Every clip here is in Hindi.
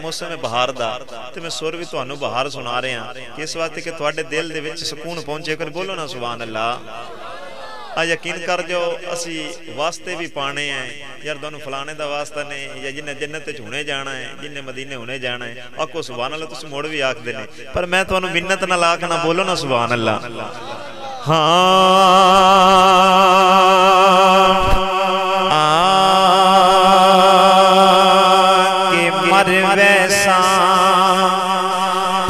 मौसम बहार दा ते मैं सुर भी तुहानू बहार सुना रहा कि इस वास्ते कि तुहाडे दिल दे विच सुकून पहुंचे। कर बोलो ना सुभान अल्लाह। आ यकीन कर जो असी वास्ते भी पाने हैं यार, तुहानू फलाने दा वास्ता नहीं या जिन्हें जन्नत च हुणे जाना है, जिन्हें मदीने हुणे जाना है, आखो सुभान अल्लाह। तुसीं मुड़ भी आखदे ने, पर मैं तुहानू मिन्नत नाल आखना, बोलो ना सुभान अल्लाह।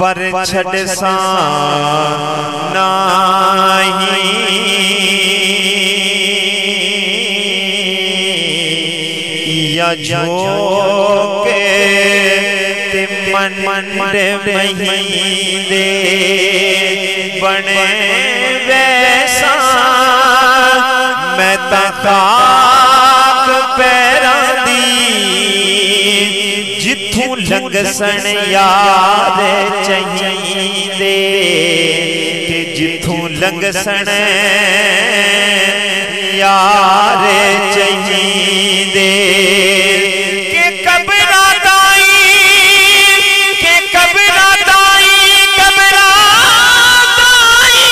पर छड़ सा नहीं या झोंके ते मन महीने बने वैसा मैं ताक पैरां दी जिथों लंघसन याद चाहिए कि जिथों लंघसन यार चाहिए के कबरा दाई के कबरा दाई कबरा दाई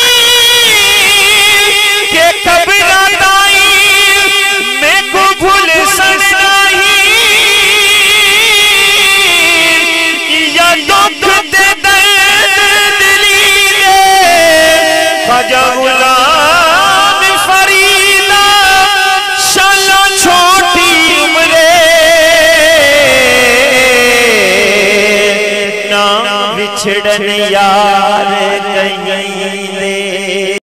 के कबरा दाई मैं को भूल सना फरीदा शाला छोटी उम्रे ना बिछड़न यार